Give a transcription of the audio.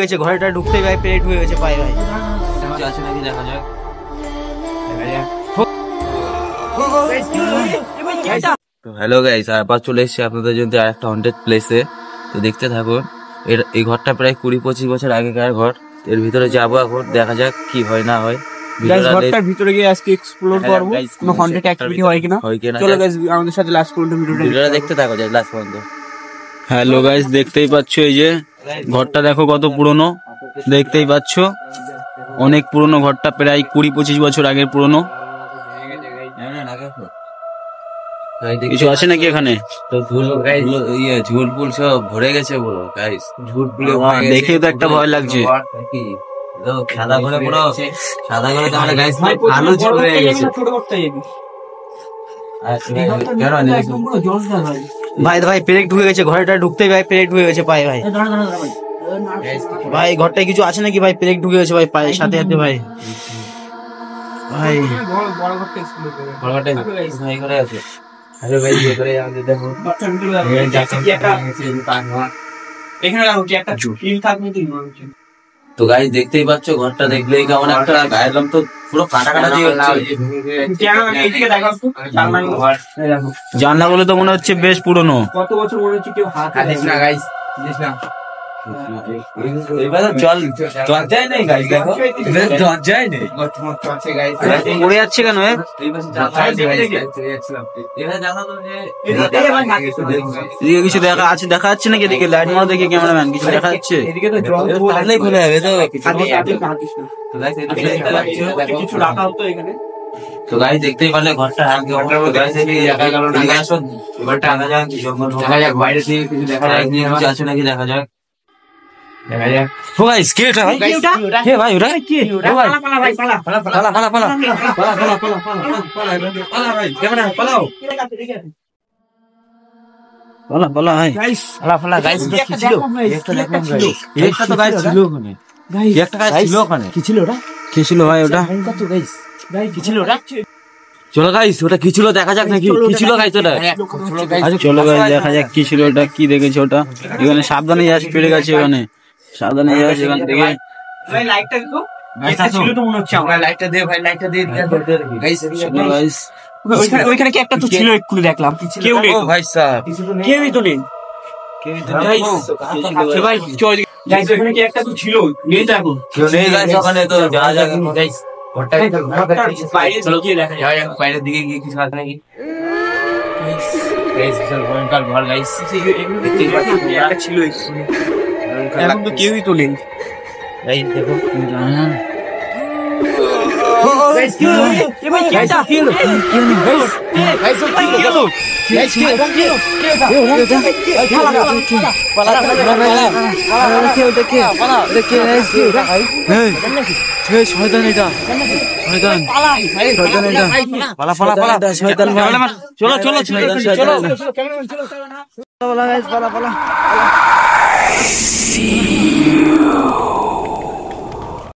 গেছে ঘরেটা ঢুকতে ভাই পেট হয়ে গেছে পায়ে ভাই আছে নাকি দেখা যাক। হ্যালো গাইস, আবার চলে এসেছি আপনাদের জন্য আরেকটা হন্টেড প্লেসে। তো দেখতে থাকুন। এই ঘরটা প্রায় 20-25 বছর আগেকার ঘর। এর ভিতরে যাবো, এখন দেখা যাক কি হয় না হয়। ঘরটার ভিতরে গিয়ে আজকে এক্সপ্লোর করবো কোনো হন্টেড অ্যাক্টিভিটি হয় কিনা। চলো গাইস আমাদের সাথে লাস্ট পর্যন্ত ভিডিওটা দেখতে থাকো যাই লাস্ট পর্যন্ত। হ্যালো গাইস, দেখতেই পাচ্ছ এই যে ঘরটা দেখো কত পুরনো। দেখতেই পাচ্ছ অনেক পুরনো ঘরটা, প্রায় 20-25 বছর আগের পুরনো। কিছু আছে নাকি এখানে? ঝুলপুল সব ভরে গেছে পুরো গাইস। ঝুলপুলে দেখে তো একটা ভয় লাগছে। সাদা করে পুরো সাদা করে তাহলে গাইস আলো ঝরে গেছে। ভাই ভাই পেরেক ঢুকে গেছে ঘরেটা ঢুকতে ভাই পেরেক ঢুকে গেছে পায়ে ভাই ভাই ঘরটায় কিছু আছে নাকি ভাই? পেরেক ঢুকে গেছে ভাই পায়ের সাথে সাথে ভাই ভাই তো গাইস দেখতেই পাচ্ছ ঘরটা দেখলেই কেমন একটা গায়ের রং তো পুরো কাটা কাটা দিয়ে জানলাগুলো তো মনে হচ্ছে বেশ পুরনো। কত বছর মনে হচ্ছে কেউ হাত না গাইস পড়ে যাচ্ছে কেন? কিছু দেখা আছে, দেখা যাচ্ছে নাকি? এদিকে লাইট মারো দেখি ক্যামেরাম্যান, কিছু দেখা যাচ্ছে? খুলে যাবে তো গাইস দেখতেই পারলে ঘরটা বাইরে থেকে কিছু দেখা যায় আছে নাকি দেখা যাক। চলো গাইস ওটা কি ছিল দেখা যাক নাকি কি ছিল গাইস ওটা। চলো গাইস দেখা যাক কি ছিল ওটা, কি দেখেছে ওটা। এখানে সাবধানে যাস, পেরে গেছে এখানে, সাবধানে যাস এখান থেকে। ওইখানে কি একটা তো ছিল একটু দেখলাম, কেউ নেই ভাই সাহেব, কেউই তো নেই। ভাই চল গাইস ওখানে কি একটা তো ছিল, নেই তো এখন কেউ নেই গাইস ওখানে। তো যা যা গাইস বাইরের দিকে গিয়ে কিছু আছে নাকি। ছিল এখন তো কেউই তো নেই। দেখো শয়তান, এটা শয়তান, শয়তান এটা। পালা পালা পালা শয়তান। চলো চলো চলো পালা পালা।